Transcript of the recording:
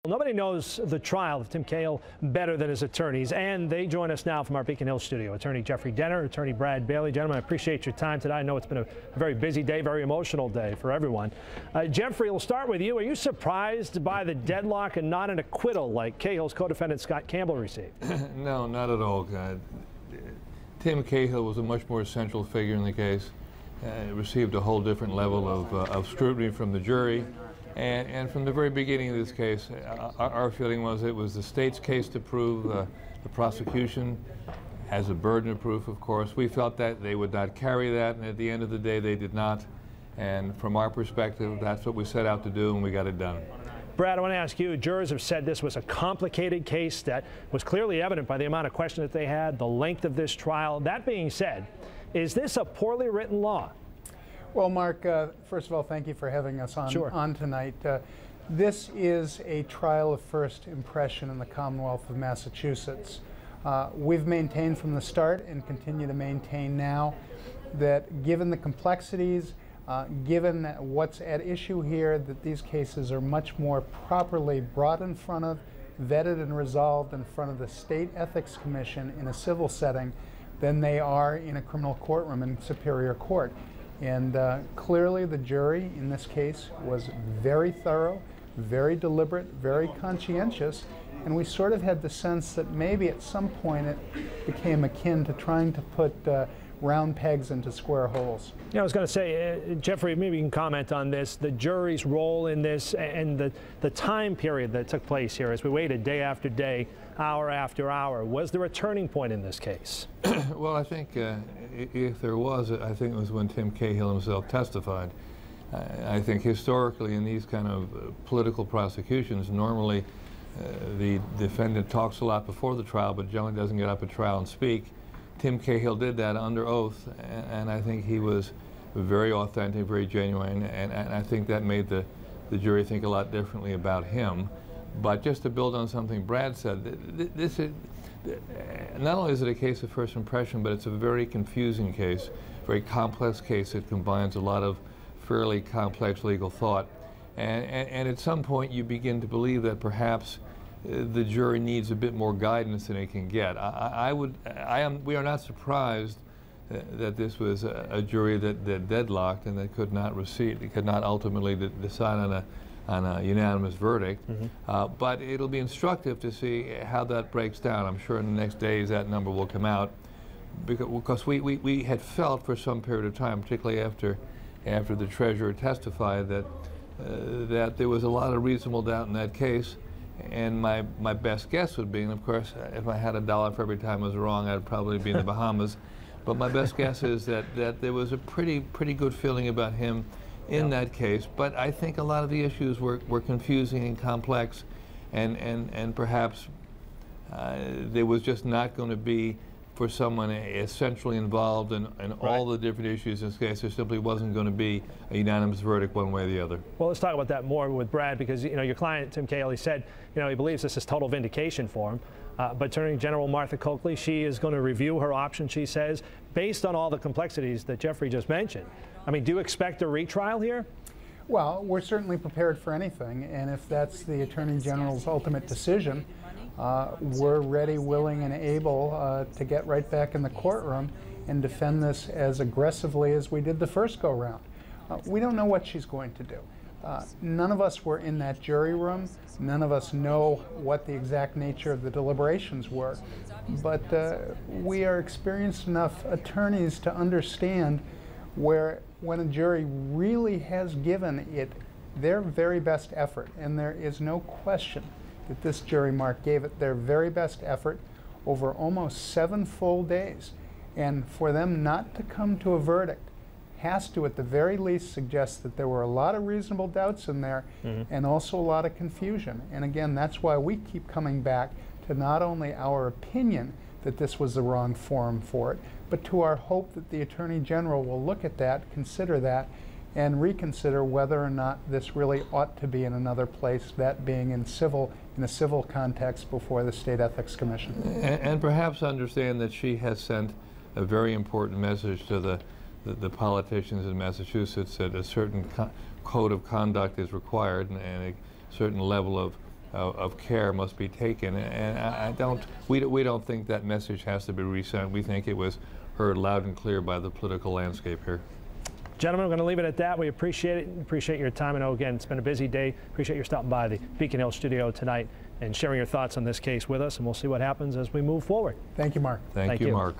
Nobody knows the trial of Tim Cahill better than his attorneys, and they join us now from our Beacon Hill studio. Attorney Jeffrey Denner, Attorney Brad Bailey. Gentlemen, I appreciate your time today. I know it's been a very busy day, very emotional day for everyone. Jeffrey, we'll start with you. Are you surprised by the deadlock and not an acquittal like Cahill's co-defendant Scott Campbell received? No, not at all. Tim Cahill was a much more central figure in the case. Received a whole different level of scrutiny from the jury. And from the very beginning of this case, our feeling was it was the state's case to prove. The prosecution has a burden of proof, of course. We felt that they would not carry that, and at the end of the day, they did not. And from our perspective, that's what we set out to do, and we got it done. Brad, I want to ask you, jurors have said this was a complicated case that was clearly evident by the amount of questions that they had, the length of this trial. That being said, is this a poorly written law? Well, Mark, first of all, thank you for having us on tonight. This is a trial of first impression in the Commonwealth of Massachusetts. We've maintained from the start and continue to maintain now that given the complexities, given what's at issue here, that these cases are much more properly brought in front of, vetted and resolved in front of the State Ethics Commission in a civil setting than they are in a criminal courtroom in Superior Court. And clearly the jury in this case was very thorough, very deliberate, very conscientious, and we sort of had the sense that maybe at some point it became akin to trying to put round pegs into square holes. Yeah, I was going to say, Jeffrey, maybe you can comment on this, the jury's role in this and the time period that took place here as we waited day after day, hour after hour. Was there a turning point in this case? Well, I think if there was, I think it was when Tim Cahill himself testified. I think historically in these kind of political prosecutions, normally the defendant talks a lot before the trial, but generally doesn't get up at trial and speak. Tim Cahill did that under oath, and I think he was very authentic, very genuine, and I think that made the jury think a lot differently about him. But just to build on something Brad said, this is, not only is it a case of first impression, but it's a very confusing case, very complex case. It combines a lot of fairly complex legal thought. And at some point you begin to believe that perhaps the jury needs a bit more guidance than it can get. We are not surprised that this was a jury that deadlocked and that could not ultimately decide on a unanimous verdict. Mm-hmm. But it'll be instructive to see how that breaks down. I'm sure in the next days that number will come out, because we had felt for some period of time, particularly after the Treasurer testified, that there was a lot of reasonable doubt in that case. And my best guess would be, and of course, if I had $1 for every time I was wrong, I'd probably be in the Bahamas. But my best guess is that there was a pretty good feeling about him in that case. But I think a lot of the issues were confusing and complex, and perhaps there was just not going to be, for someone essentially involved in all the different issues in this case, there simply wasn't going to be a unanimous verdict one way or the other. Well, let's talk about that more with Brad, because your client, Tim Cahill, he said he believes this is total vindication for him. But Attorney General Martha Coakley, she is going to review her options, she says, based on all the complexities that Jeffrey just mentioned. I mean, do you expect a retrial here? Well, we're certainly prepared for anything, and if that's the Attorney General's ultimate decision, we're ready, willing, and able to get right back in the courtroom and defend this as aggressively as we did the first go-round. We don't know what she's going to do. None of us were in that jury room. None of us know what the exact nature of the deliberations were. But we are experienced enough attorneys to understand when a jury really has given it their very best effort, and there is no question that this jury, Mark, gave it their very best effort over almost 7 full days. And for them not to come to a verdict has to, at the very least, suggest that there were a lot of reasonable doubts in there, mm-hmm. and also a lot of confusion. And again, that's why we keep coming back to not only our opinion that this was the wrong forum for it, but to our hope that the Attorney General will look at that, consider that, and reconsider whether or not this really ought to be in another place, that being in a civil context before the State Ethics Commission. And perhaps understand that she has sent a very important message to the politicians in Massachusetts, that a certain code of conduct is required, and a certain level of of care must be taken. And we don't think that message has to be resent. We think it was heard loud and clear by the political landscape here. Gentlemen, we're going to leave it at that. We appreciate it. Appreciate your time. I know, again, it's been a busy day. Appreciate your stopping by the Beacon Hill studio tonight and sharing your thoughts on this case with us, and we'll see what happens as we move forward. Thank you, Mark. Thank you, Mark.